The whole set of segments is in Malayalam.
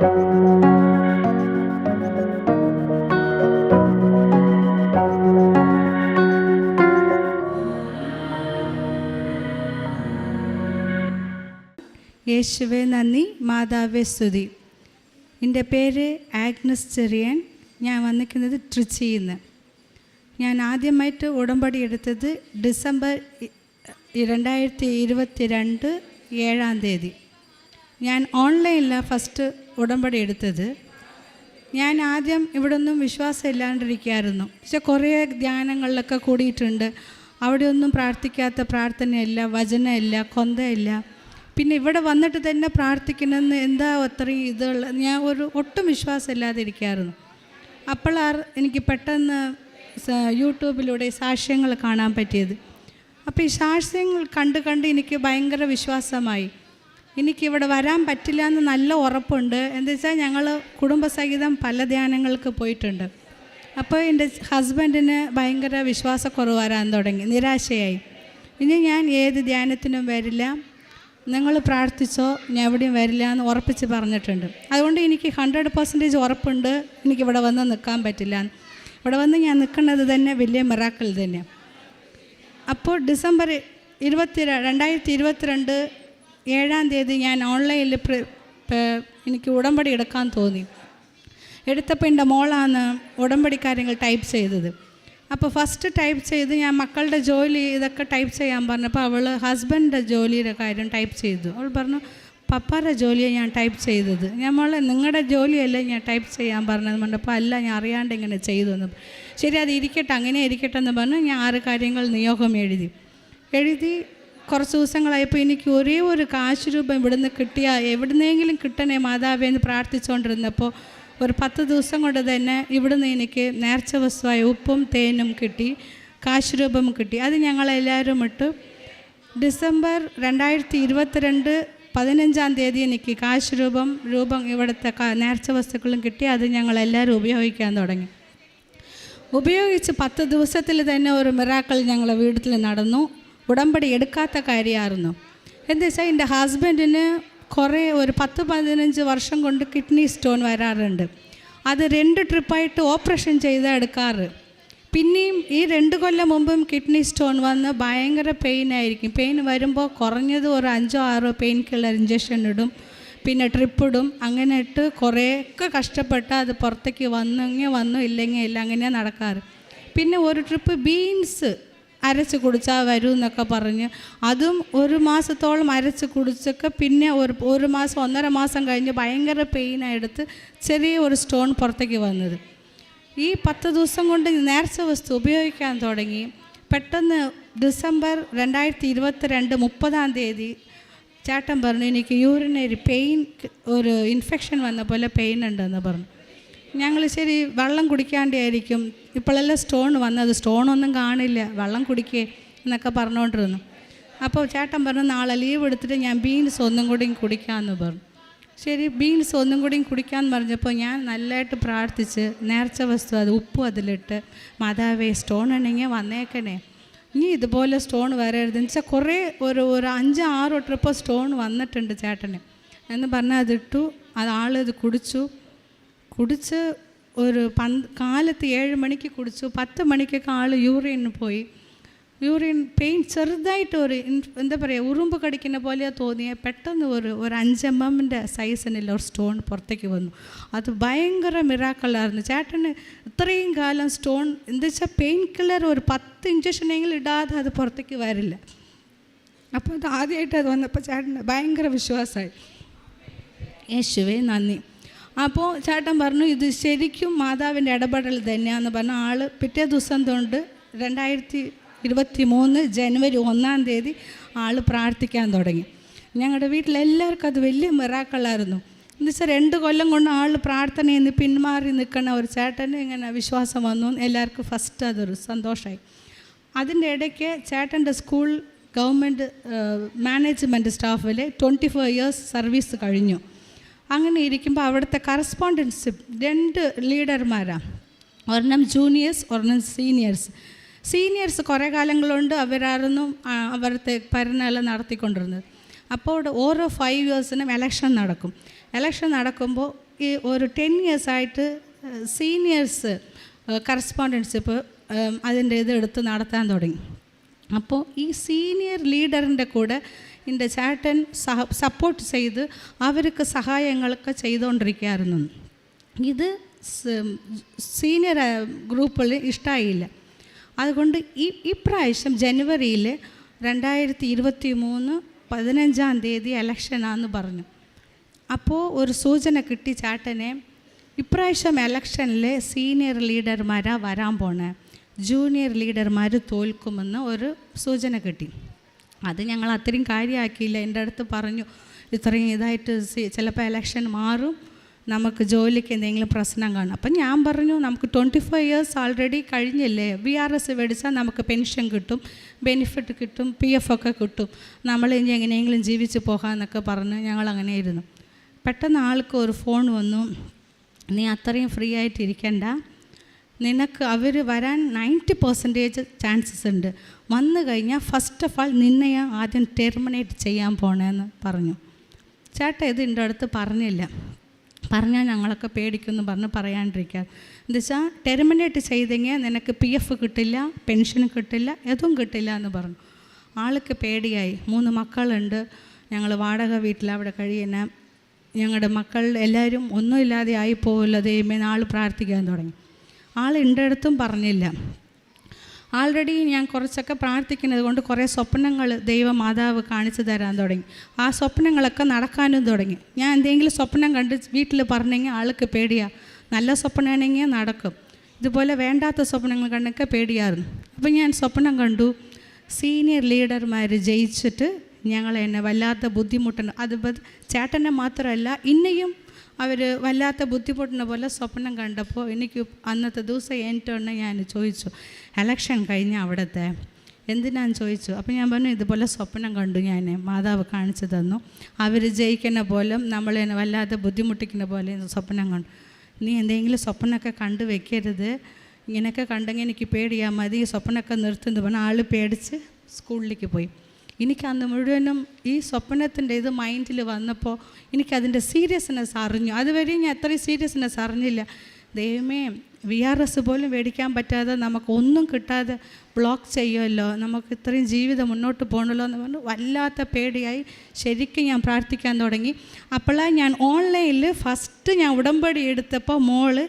യേശുവേ നന്ദി, മാതാവേ സ്തുതി. എൻ്റെ പേര് ആഗ്നസ് ചെറിയാൻ. ഞാൻ വന്നിരിക്കുന്നത് ട്രിച്ചിയിൽ നിന്ന്. ഞാൻ ആദ്യമായിട്ട് ഉടമ്പടി എടുത്തത് ഡിസംബർ 2022 7-ാം തീയതി. ഞാൻ ഓൺലൈനിലാണ് ഫസ്റ്റ് ഉടമ്പടി എടുത്തത്. ഞാൻ ആദ്യം ഇവിടെ ഒന്നും വിശ്വാസം ഇല്ലാണ്ടിരിക്കുകയായിരുന്നു. പക്ഷെ കുറേ ധ്യാനങ്ങളിലൊക്കെ കൂടിയിട്ടുണ്ട്. അവിടെയൊന്നും പ്രാർത്ഥിക്കാത്ത പ്രാർത്ഥനയില്ല, വചനമില്ല, കൊന്തയില്ല. പിന്നെ ഇവിടെ വന്നിട്ട് തന്നെ പ്രാർത്ഥിക്കണമെന്ന് എന്താ അത്രയും ഇതുള്ള, ഞാൻ ഒട്ടും വിശ്വാസമില്ലാതെ ഇരിക്കുകയായിരുന്നു. അപ്പോഴാണ് എനിക്ക് പെട്ടെന്ന് യൂട്യൂബിലൂടെ സാക്ഷ്യങ്ങൾ കാണാൻ പറ്റിയത്. അപ്പോൾ ഈ സാക്ഷ്യങ്ങൾ കണ്ട് എനിക്ക് ഭയങ്കര വിശ്വാസമായി. എനിക്കിവിടെ വരാൻ പറ്റില്ല എന്ന് നല്ല ഉറപ്പുണ്ട്. എന്താ വെച്ചാൽ ഞങ്ങൾ കുടുംബസഹിതം പല ധ്യാനങ്ങൾക്ക് പോയിട്ടുണ്ട്. അപ്പോൾ എൻ്റെ ഹസ്ബൻഡിന് ഭയങ്കര വിശ്വാസക്കുറവ് വരാൻ തുടങ്ങി, നിരാശയായി. ഇനി ഞാൻ ഏത് ധ്യാനത്തിനും വരില്ല, നിങ്ങൾ പ്രാർത്ഥിച്ചോ, ഞാൻ എവിടെയും വരില്ല എന്ന് ഉറപ്പിച്ച് പറഞ്ഞിട്ടുണ്ട്. അതുകൊണ്ട് എനിക്ക് 100% ഉറപ്പുണ്ട് എനിക്കിവിടെ വന്ന് നിൽക്കാൻ പറ്റില്ല. ഇവിടെ വന്ന് ഞാൻ നിൽക്കുന്നത് തന്നെ വലിയ മിറാക്കിൾ തന്നെ. അപ്പോൾ ഡിസംബർ 2022 7-ാം തീയതി ഞാൻ ഓൺലൈനിൽ എനിക്ക് ഉടമ്പടി എടുക്കാൻ തോന്നി. എടുത്തപ്പോൾ എൻ്റെ മോളാണ് ഉടമ്പടി കാര്യങ്ങൾ ടൈപ്പ് ചെയ്തത്. അപ്പോൾ ഫസ്റ്റ് ടൈപ്പ് ചെയ്ത് ഞാൻ മക്കളുടെ ജോലി ഇതൊക്കെ ടൈപ്പ് ചെയ്യാൻ പറഞ്ഞപ്പോൾ അവൾ ഹസ്ബൻഡിൻ്റെ ജോലിയുടെ കാര്യം ടൈപ്പ് ചെയ്തു. അവൾ പറഞ്ഞു, പപ്പായുടെ ജോലിയാണ് ഞാൻ ടൈപ്പ് ചെയ്തത്. ഞാൻ മോളെ നിങ്ങളുടെ ജോലിയല്ലേ ഞാൻ ടൈപ്പ് ചെയ്യാൻ പറഞ്ഞതെന്ന് പറഞ്ഞപ്പോൾ അല്ല, ഞാൻ അറിയാണ്ട് ഇങ്ങനെ ചെയ്തു എന്ന്. ശരി, അത് ഇരിക്കട്ടെ, അങ്ങനെ ഇരിക്കട്ടെ എന്ന് പറഞ്ഞു. ഞാൻ 6 കാര്യങ്ങൾ നിയോഗം എഴുതി കുറച്ച് ദിവസങ്ങളായപ്പോൾ എനിക്ക് ഒരേ ഒരു കാശ് രൂപം ഇവിടുന്ന് കിട്ടിയാൽ എവിടുന്നെങ്കിലും കിട്ടണേ മാതാവേ എന്ന് പ്രാർത്ഥിച്ചുകൊണ്ടിരുന്നപ്പോൾ ഒരു 10 ദിവസം കൊണ്ട് തന്നെ ഇവിടുന്ന് എനിക്ക് നേർച്ച വസ്തുവായ ഉപ്പും തേനും കിട്ടി, കാശ് രൂപം കിട്ടി. അത് ഞങ്ങളെല്ലാവരും ഇട്ട് ഡിസംബർ 2022 15-ാം തീയതി എനിക്ക് കാശ് രൂപം ഇവിടുത്തെ നേർച്ച വസ്തുക്കളും കിട്ടി. അത് ഞങ്ങളെല്ലാവരും ഉപയോഗിക്കാൻ തുടങ്ങി. ഉപയോഗിച്ച് 10 ദിവസത്തിൽ തന്നെ ഒരു മിറാക്കിൾ ഞങ്ങളെ വീട്ടിൽ നടന്നു. ഉടമ്പടി എടുക്കാത്ത കാര്യമായിരുന്നു. എന്താ വെച്ചാൽ എൻ്റെ ഹസ്ബൻഡിന് ഒരു 10-15 വർഷം കൊണ്ട് കിഡ്നി സ്റ്റോൺ വരാറുണ്ട്. അത് 2 ട്രിപ്പായിട്ട് ഓപ്പറേഷൻ ചെയ്താൽ എടുക്കാറ്. പിന്നെയും ഈ 2 കൊല്ലം മുമ്പും കിഡ്നി സ്റ്റോൺ വന്ന് ഭയങ്കര പെയിനായിരിക്കും. പെയിൻ വരുമ്പോൾ കുറഞ്ഞത് ഒരു 5-6 പെയിൻ കില്ലർ ഇഞ്ചക്ഷൻ ഇടും, പിന്നെ ട്രിപ്പ് ഇടും. അങ്ങനെ ഇട്ട് കുറേയൊക്കെ കഷ്ടപ്പെട്ട് അത് പുറത്തേക്ക് വന്നു ഇല്ലെങ്കിൽ ഇല്ല, അങ്ങനെയാണ് നടക്കാറ്. പിന്നെ ഒരു ട്രിപ്പ് ബീൻസ് അരച്ച് കുടിച്ചാൽ വരും എന്നൊക്കെ പറഞ്ഞ് അതും 1 മാസത്തോളം അരച്ച് കുടിച്ചൊക്കെ പിന്നെ ഒരു മാസം 1.5 മാസം കഴിഞ്ഞ് ഭയങ്കര പെയിനായെടുത്ത് ചെറിയ ഒരു സ്റ്റോൺ പുറത്തേക്ക് വന്നത്. ഈ 10 ദിവസം കൊണ്ട് നേർച്ച വസ്തു ഉപയോഗിക്കാൻ തുടങ്ങി. പെട്ടെന്ന് ഡിസംബർ 2022 30-ാം തീയതി ചേട്ടൻ പറഞ്ഞു, എനിക്ക് യൂറിനറി പെയിൻ, ഒരു ഇൻഫെക്ഷൻ വന്ന പോലെ പെയിൻ ഉണ്ടെന്ന് പറഞ്ഞു. ഞങ്ങൾ ശരി വെള്ളം കുടിക്കാണ്ടായിരിക്കും, ഇപ്പോഴെല്ലാം സ്റ്റോൺ വന്നത്, സ്റ്റോണൊന്നും കാണില്ല, വെള്ളം കുടിക്കേ എന്നൊക്കെ പറഞ്ഞുകൊണ്ടിരുന്നു. അപ്പോൾ ചേട്ടൻ പറഞ്ഞു, നാളെ ലീവ് എടുത്തിട്ട് ഞാൻ ബീൻസ് ഒന്നും കൂടി കുടിക്കാമെന്ന് പറഞ്ഞു. ശരി, ബീൻസ് ഒന്നും കൂടി കുടിക്കാമെന്ന് പറഞ്ഞപ്പോൾ ഞാൻ നല്ലതായിട്ട് പ്രാർത്ഥിച്ച് നേർച്ച വസ്തു അത് ഉപ്പും അതിലിട്ട്, മാതാവേ സ്റ്റോൺ ഉണ്ടെങ്കിൽ വന്നേക്കണേ, ഇനി ഇതുപോലെ സ്റ്റോൺ വരരുതെന്ന് വെച്ചാൽ കുറേ ഒരു 5-6 ട്രിപ്പ് സ്റ്റോൺ വന്നിട്ടുണ്ട് ചേട്ടന് എന്ന് പറഞ്ഞാൽ അതിട്ടു. ആളിത് കുടിച്ച് ഒരു കാലത്ത് 7 മണിക്ക് കുടിച്ചു. 10 മണിക്കൊക്കെ ആൾ യൂറിന് പോയി. യൂറിൻ പെയിൻ ചെറുതായിട്ട് എന്താ പറയുക, ഉറുമ്പ് കടിക്കുന്ന പോലെയാണ് തോന്നിയത്. പെട്ടെന്ന് ഒരു 5 mm സൈസിനുള്ള ഒരു സ്റ്റോൺ പുറത്തേക്ക് വന്നു. അത് ഭയങ്കര മിറാക്കിളായിരുന്നു. ചേട്ടന് ഇത്രയും കാലം സ്റ്റോൺ എന്താ വെച്ചാൽ പെയിൻ കില്ലർ ഒരു 10 ഇഞ്ചക്ഷനെങ്കിലും ഇടാതെ അത് പുറത്തേക്ക് വരില്ല. അപ്പോൾ അത് ആദ്യമായിട്ട് അത് വന്നപ്പോൾ ചേട്ടന് ഭയങ്കര വിശ്വാസമായി. യേശുവേ നന്ദി. അപ്പോൾ ചേട്ടൻ പറഞ്ഞു, ഇത് ശരിക്കും മാതാവിൻ്റെ ഇടപെടൽ തന്നെയാണെന്ന് പറഞ്ഞ ആൾ പിറ്റേ ദിവസം തൊട്ട് 2023 ജനുവരി 1-ാം തീയതി ആൾ പ്രാർത്ഥിക്കാൻ തുടങ്ങി. ഞങ്ങളുടെ വീട്ടിലെല്ലാവർക്കും അത് വലിയ മിറാക്കിളായിരുന്നു. എന്ന് വെച്ചാൽ 2 കൊല്ലം കൊണ്ട് ആൾ പ്രാർത്ഥനയിൽ നിന്ന് പിന്മാറി നിൽക്കുന്ന ഒരു ചേട്ടന് ഇങ്ങനെ വിശ്വാസം വന്നു. എല്ലാവർക്കും ഫസ്റ്റ് അതൊരു സന്തോഷമായി. അതിൻ്റെ ഇടയ്ക്ക് ചേട്ടൻ്റെ സ്കൂൾ ഗവൺമെൻറ് മാനേജ്മെൻറ്റ് സ്റ്റാഫിൽ 24 years സർവീസ് കഴിഞ്ഞു. അങ്ങനെ ഇരിക്കുമ്പോൾ അവിടുത്തെ കറസ്പോണ്ടൻഷിപ്പ് 2 ലീഡർമാരാണ്, ഒരെണ്ണം ജൂനിയേഴ്സ്, ഒരെണ്ണം സീനിയേഴ്സ് കുറേ കാലങ്ങളുണ്ട് അവരായിരുന്നു അവിടുത്തെ ഭരണം നടത്തിക്കൊണ്ടിരുന്നത്. അപ്പോൾ ഓരോ 5 yearsനും എലക്ഷൻ നടക്കും. എലക്ഷൻ നടക്കുമ്പോൾ ഈ ഒരു 10 ഇയേഴ്സായിട്ട് സീനിയേഴ്സ് കറസ്പോണ്ടൻഷിപ്പ് അതിൻ്റെ എടുത്ത് നടത്താൻ തുടങ്ങി. അപ്പോൾ ഈ സീനിയർ ലീഡറിൻ്റെ കൂടെ എൻ്റെ ചേട്ടൻ സപ്പോർട്ട് ചെയ്ത് അവർക്ക് സഹായങ്ങളൊക്കെ ചെയ്തുകൊണ്ടിരിക്കുകയായിരുന്നു. ഇത് സീനിയർ ഗ്രൂപ്പിൽ ഇഷ്ടമായില്ല. അതുകൊണ്ട് ഇപ്രാവശ്യം ജനുവരിയിൽ 2023 15-ാം തീയതി ഇലക്ഷനാണെന്ന് പറഞ്ഞു. അപ്പോൾ ഒരു സൂചന കിട്ടി ചേട്ടനെ, ഇപ്രാവശ്യം ഇലക്ഷനിൽ സീനിയർ ലീഡർമാരാണ് വരാൻ പോണേ, ജൂനിയർ ലീഡർമാർ തോൽക്കുമെന്ന് ഒരു സൂചന കിട്ടി. അത് ഞങ്ങൾ അത്രയും കാര്യമാക്കിയില്ല. എൻ്റെ അടുത്ത് പറഞ്ഞു, ഇത്രയും ഇതായിട്ട് ചിലപ്പോൾ ഇലക്ഷൻ മാറും, നമുക്ക് ജോലിക്ക് എന്തെങ്കിലും പ്രശ്നം കാണും. അപ്പം ഞാൻ പറഞ്ഞു, നമുക്ക് 25 ഇയേഴ്സ് ഓൾറെഡി കഴിഞ്ഞില്ലേ, VRS മേടിച്ചാൽ നമുക്ക് പെൻഷൻ കിട്ടും, ബെനിഫിറ്റ് കിട്ടും, PF ഒക്കെ കിട്ടും, നമ്മൾ ഇനി എങ്ങനെയെങ്കിലും ജീവിച്ച് പോകാമെന്നൊക്കെ പറഞ്ഞ് ഞങ്ങൾ അങ്ങനെ ഇരുന്നു. പെട്ടെന്ന് ആൾക്ക് ഒരു ഫോൺ വന്നു, നീ അത്രയും ഫ്രീ ആയിട്ടിരിക്കണ്ട, നിനക്ക് അവർ വരാൻ 90% ചാൻസസ് ഉണ്ട്, വന്നു കഴിഞ്ഞാൽ ഫസ്റ്റ് ഓഫ് ആൾ നിന്നെ ആദ്യം ടെർമിനേറ്റ് ചെയ്യാൻ പോണേന്ന് പറഞ്ഞു. ചേട്ടാ ഇത് എൻ്റെ അടുത്ത് പറഞ്ഞില്ല, പറഞ്ഞാൽ ഞങ്ങളൊക്കെ പേടിക്കുമെന്ന് പറഞ്ഞ് പറയാണ്ടിരിക്കുക. എന്താ വെച്ചാൽ ടെർമിനേറ്റ് ചെയ്തെങ്കിൽ നിനക്ക് PF കിട്ടില്ല, പെൻഷൻ കിട്ടില്ല, എതും കിട്ടില്ല എന്ന് പറഞ്ഞു. ആൾക്ക് പേടിയായി. 3 മക്കളുണ്ട്, ഞങ്ങൾ വാടക വീട്ടിൽ അവിടെ കഴിയുന്ന, ഞങ്ങളുടെ മക്കൾ എല്ലാവരും ഒന്നുമില്ലാതെ ആയിപ്പോവില്ല ദൈവമേ, ആൾ പ്രാർത്ഥിക്കാൻ തുടങ്ങി. ആൾ എൻ്റെ അടുത്തും പറഞ്ഞില്ല. ആൾറെഡി ഞാൻ കുറച്ചൊക്കെ പ്രാർത്ഥിക്കുന്നത് കൊണ്ട് കുറേ സ്വപ്നങ്ങൾ ദൈവമാതാവ് കാണിച്ചു തരാൻ തുടങ്ങി. ആ സ്വപ്നങ്ങളൊക്കെ നടക്കാനും തുടങ്ങി. ഞാൻ എന്തെങ്കിലും സ്വപ്നം കണ്ട് വീട്ടിൽ പറഞ്ഞെങ്കിൽ ആൾക്ക് പേടിയാണ്. നല്ല സ്വപ്നമാണെങ്കിൽ നടക്കും, ഇതുപോലെ വേണ്ടാത്ത സ്വപ്നങ്ങൾ കണ്ടൊക്കെ പേടിയായിരുന്നു. അപ്പോൾ ഞാൻ സ്വപ്നം കണ്ടു, സീനിയർ ലീഡർമാർ ജയിച്ചിട്ട് ഞങ്ങൾ എന്നെ വല്ലാത്ത ബുദ്ധിമുട്ടുണ്ട്. അത് ചേട്ടനെ മാത്രമല്ല ഇന്നെയും അവർ വല്ലാത്ത ബുദ്ധിമുട്ടുന്ന പോലെ സ്വപ്നം കണ്ടപ്പോൾ എനിക്ക് അന്നത്തെ ദിവസം ഏറ്റവും ഞാൻ ചോദിച്ചു, എലക്ഷൻ കഴിഞ്ഞ അവിടുത്തെ എന്തിനാന്ന് ചോദിച്ചു. അപ്പോൾ ഞാൻ പറഞ്ഞു, ഇതുപോലെ സ്വപ്നം കണ്ടു, ഞാൻ മാതാവ് കാണിച്ചു തന്നു, അവർ ജയിക്കുന്ന പോലെ നമ്മളെ വല്ലാതെ ബുദ്ധിമുട്ടിക്കുന്ന പോലെ സ്വപ്നം കണ്ടു. നീ എന്തെങ്കിലും സ്വപ്നമൊക്കെ കണ്ടു വെക്കരുത്, ഇങ്ങനെയൊക്കെ കണ്ടെങ്കിൽ എനിക്ക് പേടിയാൽ മതി, സ്വപ്നമൊക്കെ നിർത്തുന്നു പറഞ്ഞാൽ ആൾ പേടിച്ച് സ്കൂളിലേക്ക് പോയി. എനിക്ക് അന്ന് മുഴുവനും ഈ സ്വപ്നത്തിൻ്റെ ഇത് മൈൻഡിൽ വന്നപ്പോൾ എനിക്കതിൻ്റെ സീരിയസ്നെസ് അറിഞ്ഞു. അതുവരെ ഞാൻ അത്രയും സീരിയസ്നെസ് അറിഞ്ഞില്ല. ദൈവമേ, VRS പോലും മേടിക്കാൻ പറ്റാതെ നമുക്കൊന്നും കിട്ടാതെ ബ്ലോക്ക് ചെയ്യുമല്ലോ, നമുക്ക് ഇത്രയും ജീവിതം മുന്നോട്ട് പോകണമല്ലോ എന്ന് പറഞ്ഞു വല്ലാത്ത പേടിയായി. ശരിക്കും ഞാൻ പ്രാർത്ഥിക്കാൻ തുടങ്ങി. അപ്പോഴാണ് ഞാൻ ഓൺലൈനിൽ ഫസ്റ്റ് ഞാൻ ഉടമ്പടി എടുത്തപ്പോൾ മോള്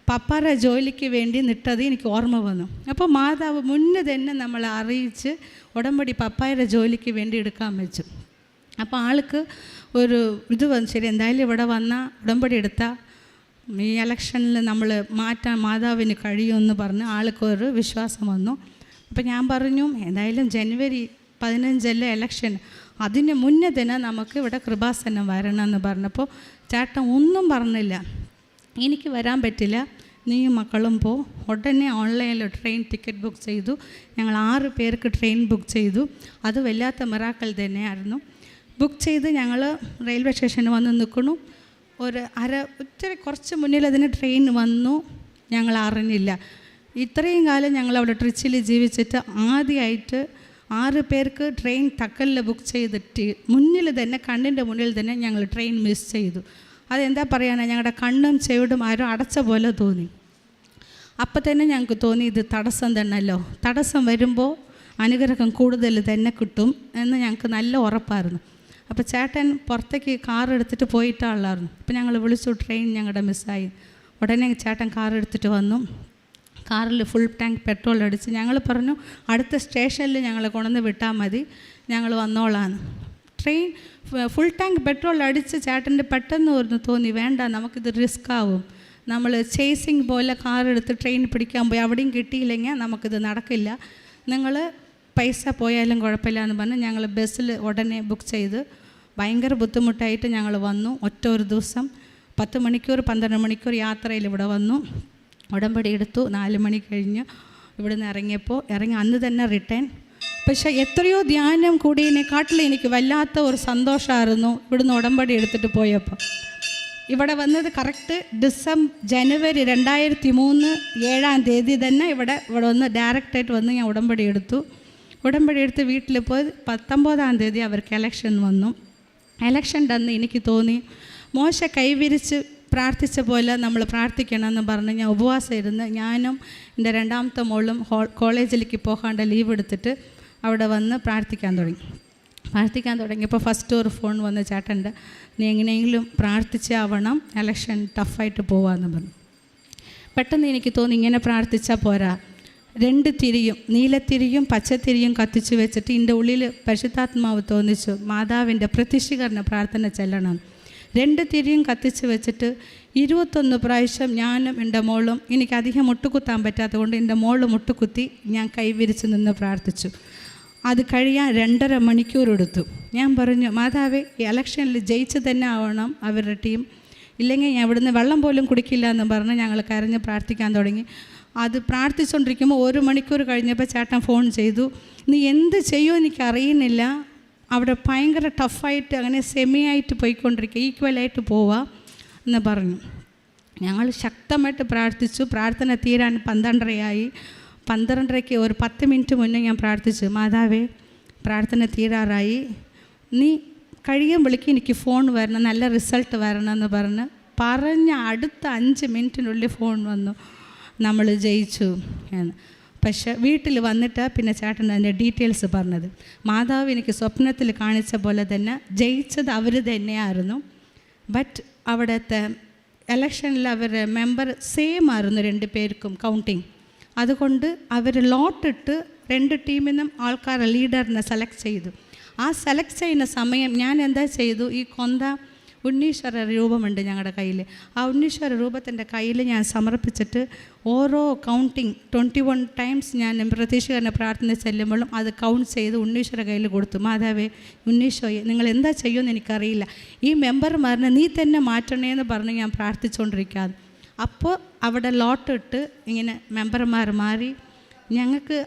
പപ്പാര ജോലിക്ക് വേണ്ടി നിട്ടത് എനിക്ക് ഓർമ്മ വന്നു. അപ്പോൾ മാതാവ് മുന്നേ തന്നെ നമ്മളെ അറിയിച്ച് ഉടമ്പടി പപ്പായുടെ ജോലിക്ക് വേണ്ടി എടുക്കാൻ വെച്ചു. അപ്പോൾ ആൾക്ക് ഒരു ഇത് വന്നു, ശരി എന്തായാലും ഇവിടെ വന്നാൽ ഉടമ്പടി എടുത്താൽ ഈ ഇലക്ഷനിൽ നമ്മൾ മാറ്റാൻ മാതാവിന് കഴിയുമെന്ന് പറഞ്ഞ് ആൾക്കൊരു വിശ്വാസം വന്നു. അപ്പോൾ ഞാൻ പറഞ്ഞു, എന്തായാലും ജനുവരി 15 ഇലക്ഷൻ, അതിന് മുന്നേ തന്നെ നമുക്ക് ഇവിടെ കൃപാസനം വരണമെന്ന് പറഞ്ഞപ്പോൾ ചേട്ടൻ ഒന്നും പറഞ്ഞില്ല, എനിക്ക് വരാൻ പറ്റില്ല, നീയും മക്കളും പോ. ഉടനെ ഓൺലൈനിൽ ട്രെയിൻ ടിക്കറ്റ് ബുക്ക് ചെയ്തു. ഞങ്ങൾ 6 പേർക്ക് ട്രെയിൻ ബുക്ക് ചെയ്തു. അത് വല്ലാത്ത മിറാക്കിൾ തന്നെയായിരുന്നു. ബുക്ക് ചെയ്ത് ഞങ്ങൾ റെയിൽവേ സ്റ്റേഷനിൽ വന്ന് നിൽക്കുന്നു. ഒത്തിരി കുറച്ച് മുന്നിൽ അതിന് ട്രെയിൻ വന്നു, ഞങ്ങൾ അറിഞ്ഞില്ല. ഇത്രയും കാലം ഞങ്ങളവിടെ ട്രിച്ചിൽ ജീവിച്ചിട്ട് ആദ്യമായിട്ട് 6 പേർക്ക് ട്രെയിൻ തക്കലിൽ ബുക്ക് ചെയ്തിട്ട് മുന്നിൽ തന്നെ കണ്ണിൻ്റെ മുന്നിൽ തന്നെ ഞങ്ങൾ ട്രെയിൻ മിസ് ചെയ്തു. അതെന്താ പറയാനാ, ഞങ്ങളുടെ കണ്ണും ചെവിടും ആരും അടച്ച പോലെ തോന്നി. അപ്പം തന്നെ ഞങ്ങൾക്ക് തോന്നി ഇത് തടസ്സം തന്നെയല്ലോ, തടസ്സം വരുമ്പോൾ അനുഗ്രഹം കൂടുതൽ തന്നെ കിട്ടും എന്ന് ഞങ്ങൾക്ക് നല്ല ഉറപ്പായിരുന്നു. അപ്പോൾ ചേട്ടൻ പുറത്തേക്ക് കാർ എടുത്തിട്ട് പോയിട്ടാളായിരുന്നു. അപ്പോൾ ഞങ്ങൾ വിളിച്ചു, ട്രെയിൻ ഞങ്ങളുടെ മിസ്സായി. ഉടനെ ചേട്ടൻ കാർ എടുത്തിട്ട് വന്നു. കാറിൽ ഫുൾ ടാങ്ക് പെട്രോൾ അടിച്ച് ഞങ്ങൾ പറഞ്ഞു, അടുത്ത സ്റ്റേഷനിൽ ഞങ്ങളെ കൊണ്ടുവന്ന് വിട്ടാൽ മതി, ഞങ്ങൾ വന്നോളാന്ന്. ട്രെയിൻ ഫുൾ ടാങ്ക് പെട്രോൾ അടിച്ച് ചേട്ടൻ്റെ പെട്ടെന്ന് ഒന്ന് തോന്നി, വേണ്ട നമുക്കിത് റിസ്ക് ആവും, നമ്മൾ ചേസിങ് പോലെ കാർ എടുത്ത് ട്രെയിൻ പിടിക്കാൻ പോയി അവിടെയും കിട്ടിയില്ലെങ്കിൽ നമുക്കിത് നടക്കില്ല, നിങ്ങൾ പൈസ പോയാലും കുഴപ്പമില്ല എന്ന് പറഞ്ഞ് ഞങ്ങൾ ബസ്സിൽ ഉടനെ ബുക്ക് ചെയ്ത് ഭയങ്കര ബുദ്ധിമുട്ടായിട്ട് ഞങ്ങൾ വന്നു. ഒറ്റ ഒരു ദിവസം 10 മണിക്കൂർ 12 മണിക്കൂർ യാത്രയിൽ ഇവിടെ വന്നു. ഉടമ്പടി എടുത്തു. 4 മണി കഴിഞ്ഞ് ഇവിടുന്ന് ഇറങ്ങി അന്ന് തന്നെ റിട്ടേൺ. പക്ഷേ എത്രയോ ധ്യാനം കൂടിയതിനെക്കാട്ടിൽ എനിക്ക് വല്ലാത്ത ഒരു സന്തോഷമായിരുന്നു ഇവിടുന്ന് ഉടമ്പടി എടുത്തിട്ട് പോയപ്പോൾ. ഇവിടെ വന്നത് കറക്റ്റ് ജനുവരി 2003 7-ാം തീയതി തന്നെ ഇവിടെ വന്ന് ഡയറക്റ്റായിട്ട് വന്ന് ഞാൻ ഉടമ്പടി എടുത്ത് വീട്ടിൽ പോയി 19-ാം തീയതി അവർക്ക് എലക്ഷൻ വന്നു. എലക്ഷൻ്റെ അന്ന് എനിക്ക് തോന്നി മോശ കൈവിരിച്ച് പ്രാർത്ഥിച്ച പോലെ നമ്മൾ പ്രാർത്ഥിക്കണമെന്ന് പറഞ്ഞ് ഞാൻ ഉപവാസം ഇരുന്ന് ഞാനും എൻ്റെ രണ്ടാമത്തെ മോളും കോളേജിലേക്ക് പോകാണ്ട് ലീവ് എടുത്തിട്ട് അവിടെ വന്ന് പ്രാർത്ഥിക്കാൻ തുടങ്ങിയപ്പോൾ ഫസ്റ്റ് ഒരു ഫോൺ വന്ന് ചേട്ടൻ്റെ നീ എങ്ങനെയെങ്കിലും പ്രാർത്ഥിച്ചാവണം, ഇലക്ഷൻ ടഫായിട്ട് പോവാമെന്ന് പറഞ്ഞു. പെട്ടെന്ന് എനിക്ക് തോന്നി ഇങ്ങനെ പ്രാർത്ഥിച്ചാൽ പോരാ, 2 തിരിയും, നീലത്തിരിയും പച്ചത്തിരിയും കത്തിച്ച് വെച്ചിട്ട് എൻ്റെ ഉള്ളിൽ പരിശുദ്ധാത്മാവ് തോന്നിച്ചു മാതാവിൻ്റെ പ്രത്യക്ഷീകരണ പ്രാർത്ഥന ചെല്ലണം. 2 തിരിയും കത്തിച്ച് വെച്ചിട്ട് 21 പ്രാവശ്യം ഞാനും എൻ്റെ മോളും, എനിക്കധികം മുട്ടുകുത്താൻ പറ്റാത്തത് കൊണ്ട് എൻ്റെ മോള് മുട്ടുകുത്തി ഞാൻ കൈവിരിച്ച് നിന്ന് പ്രാർത്ഥിച്ചു. അത് കഴിയാൻ 2.5 മണിക്കൂർ എടുത്തു. ഞാൻ പറഞ്ഞു മാതാവേ, ഈ ഇലക്ഷനിൽ ജയിച്ച് തന്നെ ആവണം അവരുടെ ടീം, ഇല്ലെങ്കിൽ ഞാൻ ഇവിടുന്ന് വെള്ളം പോലും കുടിക്കില്ല എന്ന് പറഞ്ഞ് ഞങ്ങൾ കരഞ്ഞ് പ്രാർത്ഥിക്കാൻ തുടങ്ങി. അത് പ്രാർത്ഥിച്ചുകൊണ്ടിരിക്കുമ്പോൾ 1 മണിക്കൂർ കഴിഞ്ഞപ്പോൾ ചേട്ടൻ ഫോൺ ചെയ്തു, നീ എന്ത് ചെയ്യുമോ എനിക്കറിയുന്നില്ല, അവിടെ ഭയങ്കര ടഫായിട്ട് അങ്ങനെ സെമിയായിട്ട് പോയിക്കൊണ്ടിരിക്കുക, ഈക്വലായിട്ട് പോവുക എന്ന് പറഞ്ഞു. ഞങ്ങൾ ശക്തമായിട്ട് പ്രാർത്ഥിച്ചു. പ്രാർത്ഥന തീരാൻ 12:30 12:30 ഒരു 10 മിനിറ്റ് മുന്നേ ഞാൻ പ്രാർത്ഥിച്ചു, മാതാവേ പ്രാർത്ഥന തീരാറായി, നീ കഴിയുമ്പോഴേക്ക് എനിക്ക് ഫോൺ വരണം, നല്ല റിസൾട്ട് വരണം എന്ന് പറഞ്ഞ അടുത്ത 5 മിനിറ്റിനുള്ളിൽ ഫോൺ വന്നു, നമ്മൾ ജയിച്ചു എന്ന്. പക്ഷേ വീട്ടിൽ വന്നിട്ട് പിന്നെ ചേട്ടൻ അതിൻ്റെ ഡീറ്റെയിൽസ് പറഞ്ഞത്, മാതാവ് എനിക്ക് സ്വപ്നത്തിൽ കാണിച്ച പോലെ തന്നെ ജയിച്ചത് അവർ തന്നെയായിരുന്നു. ബട്ട് അവിടുത്തെ ഇലക്ഷനിൽ അവരുടെ മെമ്പർ സെയിം ആയിരുന്നു 2 പേർക്കും കൗണ്ടിങ്. അതുകൊണ്ട് അവർ ലോട്ടിട്ട് 2 ടീമിൽ നിന്നും ആൾക്കാരെ ലീഡറിനെ സെലക്ട് ചെയ്തു. ആ സെലക്ട് ചെയ്യുന്ന സമയം ഞാൻ എന്താ ചെയ്തു, ഈ കൊന്ത ഉണ്ണീശ്വര രൂപമുണ്ട് ഞങ്ങളുടെ കയ്യിൽ, ആ ഉണ്ണീശ്വര രൂപത്തിൻ്റെ കയ്യിൽ ഞാൻ സമർപ്പിച്ചിട്ട് ഓരോ കൗണ്ടിങ് 21 ടൈംസ് ഞാൻ പ്രതീക്ഷകരണ പ്രാർത്ഥന ചെല്ലുമ്പോഴും അത് കൗണ്ട് ചെയ്ത് ഉണ്ണീശ്വര കയ്യിൽ കൊടുത്തു. മാതാവേ, ഉണ്ണീശ്വയെ നിങ്ങൾ എന്താ ചെയ്യുമെന്ന് എനിക്കറിയില്ല, ഈ മെമ്പർമാരിനെ നീ തന്നെ മാറ്റണേന്ന് പറഞ്ഞ് ഞാൻ പ്രാർത്ഥിച്ചുകൊണ്ടിരിക്കാതെ. അപ്പോൾ അവിടെ ലോട്ടിട്ട് ഇങ്ങനെ മെമ്പർമാർ മാറി. ഞങ്ങൾക്ക്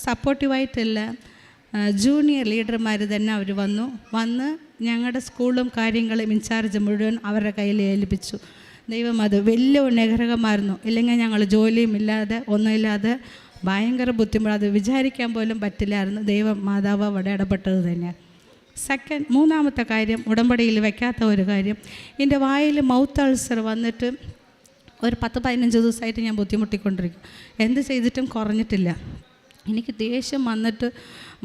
സപ്പോർട്ടീവായിട്ടുള്ള ജൂനിയർ ലീഡർമാർ തന്നെ അവർ വന്ന് ഞങ്ങളുടെ സ്കൂളും കാര്യങ്ങളും ഇൻചാർജ് മുഴുവൻ അവരുടെ കയ്യിൽ ഏൽപ്പിച്ചു. ദൈവം അത് വലിയ അനുഗ്രഹമായിരുന്നു. ഇല്ലെങ്കിൽ ഞങ്ങൾ ജോലിയും ഇല്ലാതെ ഒന്നുമില്ലാതെ ഭയങ്കര ബുദ്ധിമുട്ട്, അത് വിചാരിക്കാൻ പോലും പറ്റില്ലായിരുന്നു. ദൈവം മാതാവ് അവിടെ ഇടപെട്ടത് തന്നെയാണ്. മൂന്നാമത്തെ കാര്യം, ഉടമ്പടിയിൽ വയ്ക്കാത്ത ഒരു കാര്യം, എൻ്റെ വായിൽ മൗത്ത് അൾസർ വന്നിട്ട് ഒരു 10-15 ദിവസമായിട്ട് ഞാൻ ബുദ്ധിമുട്ടിക്കൊണ്ടിരിക്കും. എന്ത് ചെയ്തിട്ടും കുറഞ്ഞിട്ടില്ല. എനിക്ക് ദേഷ്യം വന്നിട്ട്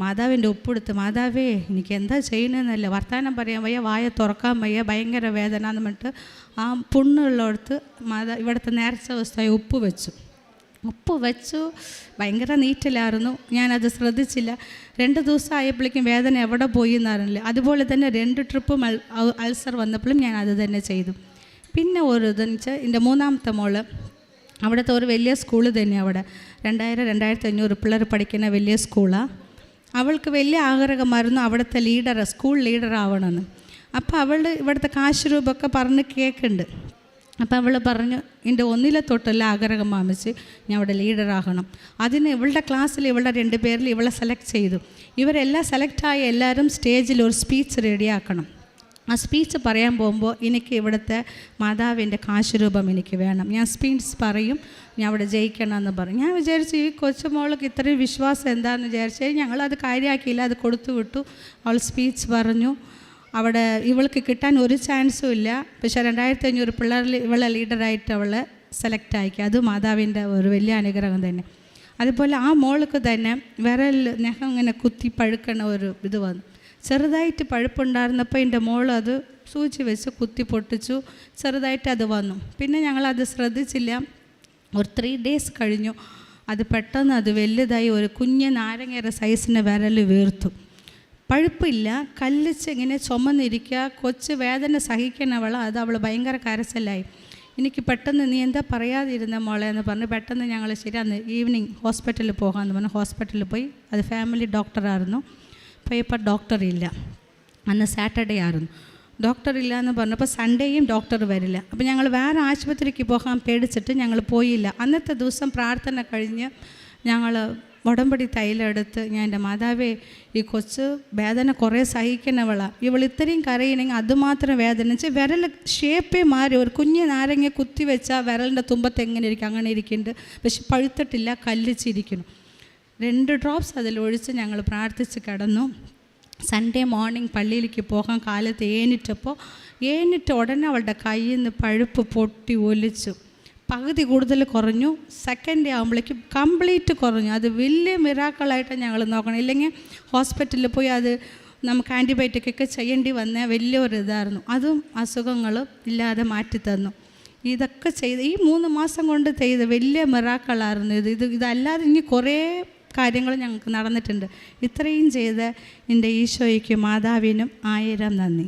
മാതാവിൻ്റെ ഒപ്പെടുത്ത്, മാതാവേ എനിക്ക് എന്താ ചെയ്യണമെന്നല്ല, വർത്തമാനം പറയാൻ വയ്യ, വായ തുറക്കാൻ വയ്യ, ഭയങ്കര വേദന എന്ന് പറഞ്ഞിട്ട് ആ പുണ്ണുള്ളടത്ത് ഇവിടുത്തെ നേർച്ച ദിവസമായി ഉപ്പ് വെച്ചു ഭയങ്കര നീറ്റിലായിരുന്നു. ഞാനത് ശ്രദ്ധിച്ചില്ല. 2 ദിവസം ആയപ്പോഴേക്കും വേദന എവിടെ പോയി എന്നറിയില്ല. അതുപോലെ തന്നെ 2 ട്രിപ്പും അൾസർ വന്നപ്പോഴും ഞാൻ അത് തന്നെ ചെയ്തു. പിന്നെ ഒരു ഇതെന്ന് വെച്ചാൽ എൻ്റെ മൂന്നാമത്തെ മോള് അവിടുത്തെ ഒരു വലിയ സ്കൂള് തന്നെയാണ്, അവിടെ 2000-2500 പിള്ളേർ പഠിക്കുന്ന വലിയ സ്കൂളാണ്. അവൾക്ക് വലിയ ആഗ്രഹമായിരുന്നു അവിടുത്തെ സ്കൂൾ ലീഡർ ആവണമെന്ന്. അപ്പോൾ അവൾ ഇവിടുത്തെ കാശ് രൂപമൊക്കെ പറഞ്ഞ് കേൾക്കുന്നുണ്ട്. അപ്പോൾ അവൾ പറഞ്ഞു, എൻ്റെ 1 തൊട്ടുള്ള ആഗ്രഹം മാമിച്ച് ഞാൻ അവിടെ ലീഡറാകണം. അതിന് ഇവളുടെ ക്ലാസ്സിൽ ഇവളുടെ 2 പേരിൽ ഇവളെ സെലക്ട് ചെയ്തു. ഇവരെല്ലാം സെലക്റ്റായ എല്ലാവരും സ്റ്റേജിൽ ഒരു സ്പീച്ച് റെഡിയാക്കണം. ആ സ്പീച്ച് പറയാൻ പോകുമ്പോൾ എനിക്ക് ഇവിടുത്തെ മാതാവിൻ്റെ കാശ് രൂപം എനിക്ക് വേണം, ഞാൻ സ്പീച്ച് പറയും, ഞാൻ അവിടെ ജയിക്കണമെന്ന് പറയും. ഞാൻ വിചാരിച്ചു ഈ കൊച്ചുമോൾക്ക് ഇത്രയും വിശ്വാസം എന്താണെന്ന് വിചാരിച്ചു. ഞങ്ങളത് കാര്യമാക്കിയില്ല, അത് കൊടുത്തു വിട്ടു. അവൾ സ്പീച്ച് പറഞ്ഞു. അവിടെ ഇവൾക്ക് കിട്ടാൻ ഒരു ചാൻസും ഇല്ല. പക്ഷേ 2500 പിള്ളേരിൽ ഇവളെ ലീഡറായിട്ട് അവളെ സെലക്ട് ആക്കി. അത് മാതാവിൻ്റെ ഒരു വലിയ അനുഗ്രഹം തന്നെ. അതുപോലെ ആ മോൾക്ക് തന്നെ വിരൽ നഖം ഇങ്ങനെ കുത്തി പഴുക്കണ ഒരു ഇത് വന്നു. ചെറുതായിട്ട് പഴുപ്പുണ്ടായിരുന്നപ്പോൾ എൻ്റെ മോൾ അത് സൂചി വെച്ച് കുത്തി പൊട്ടിച്ചു. ചെറുതായിട്ട് അത് വന്നു. പിന്നെ ഞങ്ങളത് ശ്രദ്ധിച്ചില്ല. ഒരു 3 ഡേയ്സ് കഴിഞ്ഞു. അത് പെട്ടെന്ന് അത് വലുതായി ഒരു കുഞ്ഞ് നാരങ്ങയുടെ സൈസിൻ്റെ വിരൽ വീർത്തു. പഴുപ്പില്ല, കല്ലിച്ച് ഇങ്ങനെ ചുമന്നിരിക്കുക. കൊച്ച് വേദന സഹിക്കണവൾ. അത് അവൾ ഭയങ്കര കരച്ചിലായി. എനിക്ക് പെട്ടെന്ന് നീ എന്താ പറയാതിരുന്ന മോളെ എന്ന് പറഞ്ഞ് പെട്ടെന്ന് ഞങ്ങൾ ശരി അന്ന് ഈവനിങ് ഹോസ്പിറ്റലിൽ പോകാമെന്ന് പറഞ്ഞു. ഹോസ്പിറ്റലിൽ പോയി. അത് ഫാമിലി ഡോക്ടറായിരുന്നു. ഇപ്പോൾ ഡോക്ടറില്ല. അന്ന് സാറ്റർഡേ ആയിരുന്നു. ഡോക്ടറില്ല എന്ന് പറഞ്ഞപ്പോൾ സൺഡേയും ഡോക്ടർ വരില്ല. അപ്പോൾ ഞങ്ങൾ വേറെ ആശുപത്രിക്ക് പോകാൻ പേടിച്ചിട്ട് ഞങ്ങൾ പോയില്ല. അന്നത്തെ ദിവസം പ്രാർത്ഥന കഴിഞ്ഞ് ഞങ്ങൾ ഉടമ്പടി തൈലെടുത്ത് ഞാൻ എൻ്റെ മാതാവേ, ഈ കൊച്ച് വേദന കുറേ സഹിക്കുന്നവളാണ്, ഇവൾ ഇത്രയും കരയണമെങ്കിൽ അതുമാത്രം വേദന വെച്ചാൽ വിരൽ ഷേപ്പേ മാറി. ഒരു കുഞ്ഞ് നാരങ്ങ കുത്തി വെച്ചാൽ വിരലിൻ്റെ തുമ്പത്ത് എങ്ങനെ ഇരിക്കും അങ്ങനെ ഇരിക്കുന്നുണ്ട്. പക്ഷെ പഴുത്തിട്ടില്ല, കല്ലിച്ചിരിക്കുന്നു. 2 ഡ്രോപ്സ് അതിലൊഴിച്ച് ഞങ്ങൾ പ്രാർത്ഥിച്ച് കിടന്നു. സൺഡേ മോർണിംഗ് പള്ളിയിലേക്ക് പോകാൻ കാലത്ത് ഏനിട്ട് ഉടനെ അവളുടെ കയ്യിൽ നിന്ന് പഴുപ്പ് പൊട്ടി ഒലിച്ചു. പകുതി കൂടുതൽ കുറഞ്ഞു. സെക്കൻഡ് ഡേ ആകുമ്പോഴേക്കും കംപ്ലീറ്റ് കുറഞ്ഞു. അത് വലിയ മിറാക്കളായിട്ട് ഞങ്ങൾ നോക്കണം. ഇല്ലെങ്കിൽ ഹോസ്പിറ്റലിൽ പോയി അത് നമുക്ക് ആൻറ്റിബയോട്ടിക്കൊക്കെ ചെയ്യേണ്ടി വന്ന വലിയൊരു ഇതായിരുന്നു. അതും അസുഖങ്ങളും ഇല്ലാതെ മാറ്റിത്തന്നു. ഇതൊക്കെ ചെയ്ത് ഈ 3 മാസം കൊണ്ട് ചെയ്ത വലിയ മിറാക്കളായിരുന്നു ഇതല്ലാതെ ഇനി കുറേ കാര്യങ്ങൾ ഞങ്ങൾക്ക് നടന്നിട്ടുണ്ട്. ഇത്രയും ചെയ്ത് എൻ്റെ ഈശോയ്ക്കും മാതാവിനും 1000 നന്ദി.